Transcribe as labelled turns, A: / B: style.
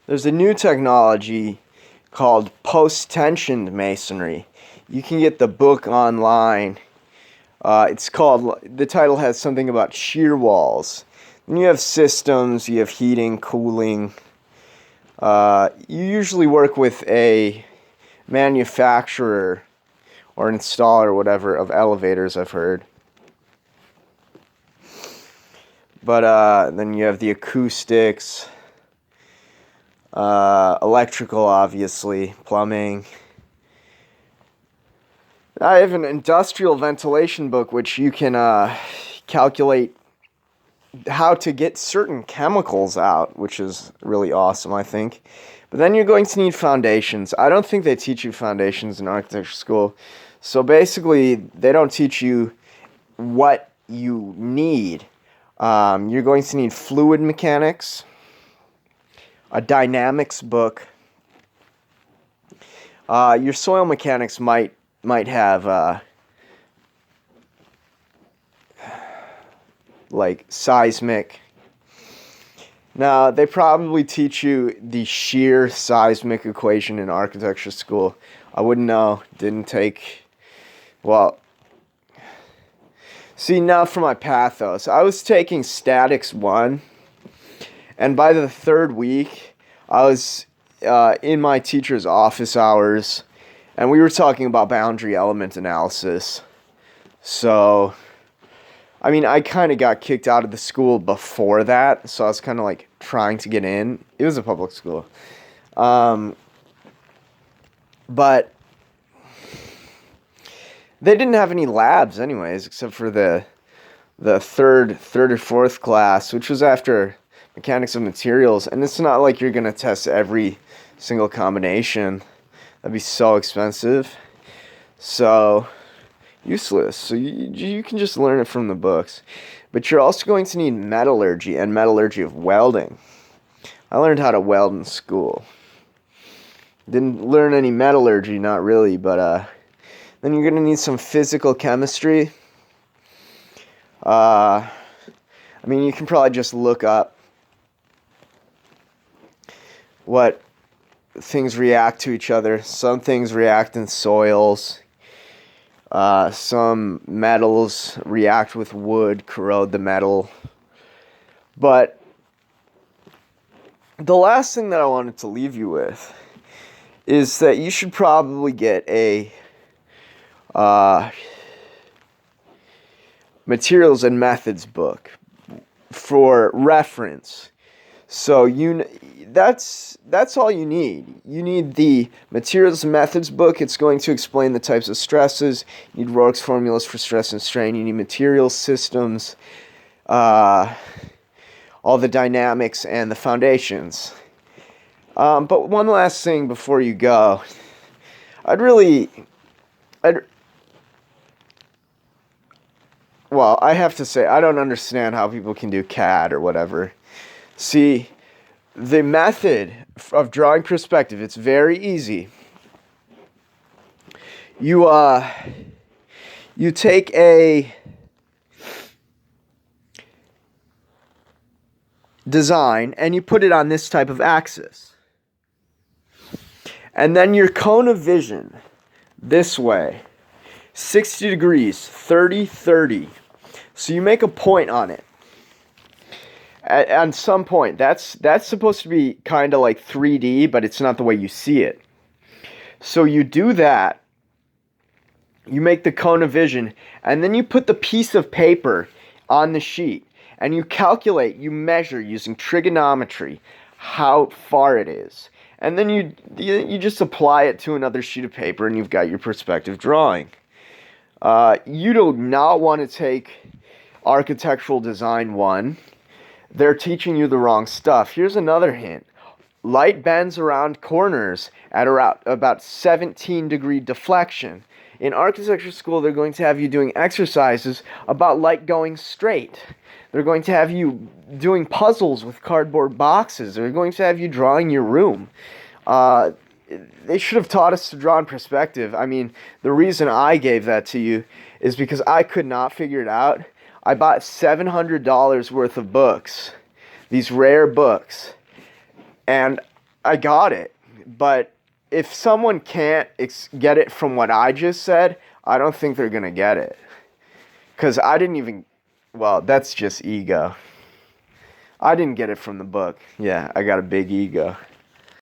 A: There's a new technology called post-tensioned masonry. You can get the book online. The title has something about shear walls. Then you have systems, you have heating, cooling. You usually work with a manufacturer or an installer or whatever of elevators, I've heard. But then you have the acoustics, electrical, obviously, plumbing. I have an industrial ventilation book which you can calculate how to get certain chemicals out, which is really awesome, I think. But then you're going to need foundations. I don't think they teach you foundations in architecture school. So basically, they don't teach you what you need. You're going to need fluid mechanics, a dynamics book. Your soil mechanics might have like seismic. Now, they probably teach you the shear seismic equation in architecture school. I wouldn't know. Didn't take... Well... See, now for my pathos. I was taking Statics 1, and by the third week, I was in my teacher's office hours, and we were talking about boundary element analysis. So... I mean, I kind of got kicked out of the school before that, so I was kind of like trying to get in. It was a public school. But they didn't have any labs anyways, except for the third or fourth class, which was after mechanics of materials. And it's not like you're going to test every single combination. That'd be so expensive. So... useless. So you can just learn it from the books. But you're also going to need metallurgy and metallurgy of welding. I learned how to weld in school. Didn't learn any metallurgy, not really, but then you're going to need some physical chemistry. I mean, you can probably just look up what things react to each other. Some things react in soils. Some metals react with wood, corrode the metal. But the last thing that I wanted to leave you with is that you should probably get a materials and methods book for reference. So that's all you need. You need the materials and methods book. It's going to explain the types of stresses. You need Rourke's formulas for stress and strain. You need materials systems, all the dynamics and the foundations. But one last thing before you go. Well, I have to say, I don't understand how people can do CAD or whatever. See, the method of drawing perspective, it's very easy. You take a design and you put it on this type of axis. And then your cone of vision, this way, 60 degrees, 30, 30. So you make a point on it. At some point, that's supposed to be kind of like 3D, but it's not the way you see it. So you do that, you make the cone of vision, and then you put the piece of paper on the sheet, and you calculate, you measure using trigonometry how far it is. And then you just apply it to another sheet of paper, and you've got your perspective drawing. You do not want to take Architectural Design 1. They're teaching you the wrong stuff. Here's another hint. Light bends around corners at about 17-degree deflection. In architecture school, they're going to have you doing exercises about light going straight. They're going to have you doing puzzles with cardboard boxes. They're going to have you drawing your room. They should have taught us to draw in perspective. I mean, the reason I gave that to you is because I could not figure it out. I bought $700 worth of books, these rare books, and I got it. But if someone can't get it from what I just said, I don't think they're going to get it. Because I didn't even, well, that's just ego. I didn't get it from the book. Yeah, I got a big ego.